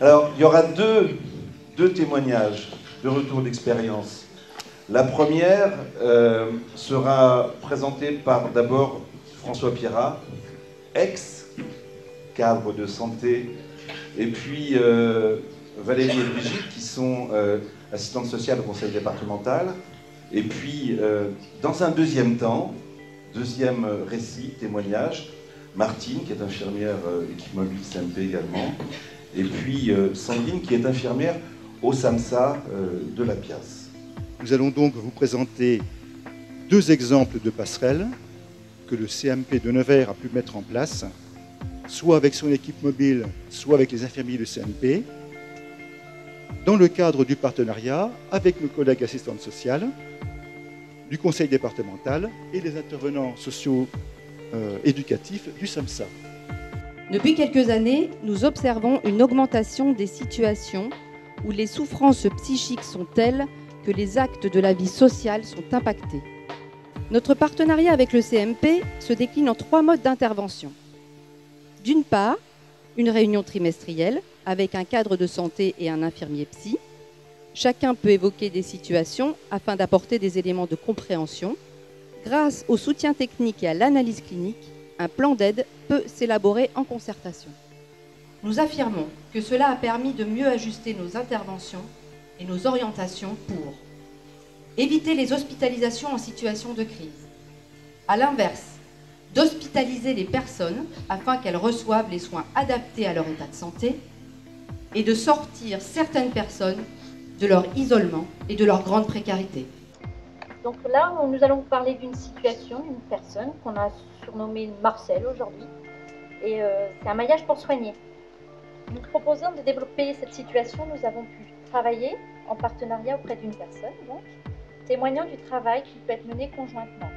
Alors, il y aura deux témoignages de retour d'expérience. La première sera présentée par d'abord François Pierrat, ex-cadre de santé, et puis Valérie et Brigitte, qui sont assistantes sociales au conseil départemental. Et puis, dans un deuxième temps, deuxième récit, témoignage, Martine, qui est infirmière équipe mobile CMP également, et puis Sandrine, qui est infirmière au SAMSA de la Piasse. Nous allons donc vous présenter deux exemples de passerelles que le CMP de Nevers a pu mettre en place, soit avec son équipe mobile, soit avec les infirmiers du CMP, dans le cadre du partenariat avec nos collègues assistantes sociales, du conseil départemental et les intervenants sociaux éducatifs du SAMSA. Depuis quelques années, nous observons une augmentation des situations où les souffrances psychiques sont telles que les actes de la vie sociale sont impactés. Notre partenariat avec le CMP se décline en 3 modes d'intervention. D'une part, une réunion trimestrielle avec un cadre de santé et un infirmier psy. Chacun peut évoquer des situations afin d'apporter des éléments de compréhension. Grâce au soutien technique et à l'analyse clinique, un plan d'aide peut s'élaborer en concertation. Nous affirmons que cela a permis de mieux ajuster nos interventions et nos orientations pour éviter les hospitalisations en situation de crise. À l'inverse, d'hospitaliser les personnes afin qu'elles reçoivent les soins adaptés à leur état de santé et de sortir certaines personnes de leur isolement et de leur grande précarité. Donc là, nous allons vous parler d'une situation, une personne qu'on a surnommée Marcel aujourd'hui. Et c'est un maillage pour soigner. Nous proposons de développer cette situation. Nous avons pu travailler en partenariat auprès d'une personne, donc, témoignant du travail qui peut être mené conjointement.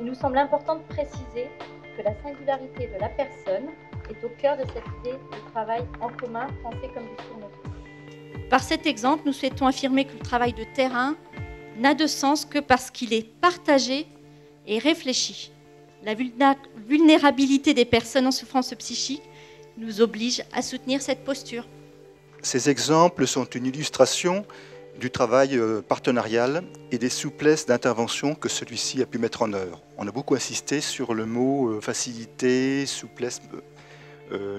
Il nous semble important de préciser que la singularité de la personne est au cœur de cette idée de travail en commun, pensé comme du tournevis. Par cet exemple, nous souhaitons affirmer que le travail de terrain n'a de sens que parce qu'il est partagé et réfléchi. La vulnérabilité des personnes en souffrance psychique nous oblige à soutenir cette posture. Ces exemples sont une illustration du travail partenarial et des souplesses d'intervention que celui-ci a pu mettre en œuvre. On a beaucoup insisté sur le mot facilité, souplesse,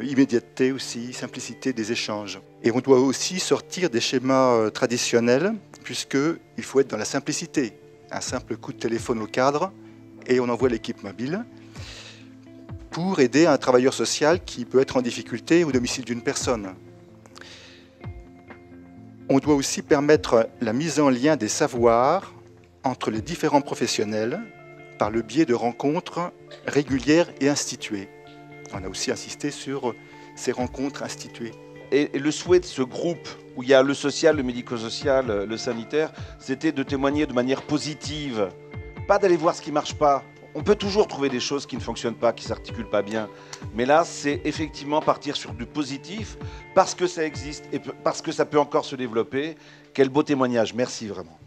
immédiateté aussi, simplicité des échanges. Et on doit aussi sortir des schémas traditionnels, puisqu'il faut être dans la simplicité. Un simple coup de téléphone au cadre et on envoie l'équipe mobile pour aider un travailleur social qui peut être en difficulté au domicile d'une personne. On doit aussi permettre la mise en lien des savoirs entre les différents professionnels par le biais de rencontres régulières et instituées. On a aussi insisté sur ces rencontres instituées. Et le souhait de ce groupe, où il y a le social, le médico-social, le sanitaire, c'était de témoigner de manière positive. Pas d'aller voir ce qui ne marche pas. On peut toujours trouver des choses qui ne fonctionnent pas, qui ne s'articulent pas bien. Mais là, c'est effectivement partir sur du positif, parce que ça existe et parce que ça peut encore se développer. Quel beau témoignage. Merci vraiment.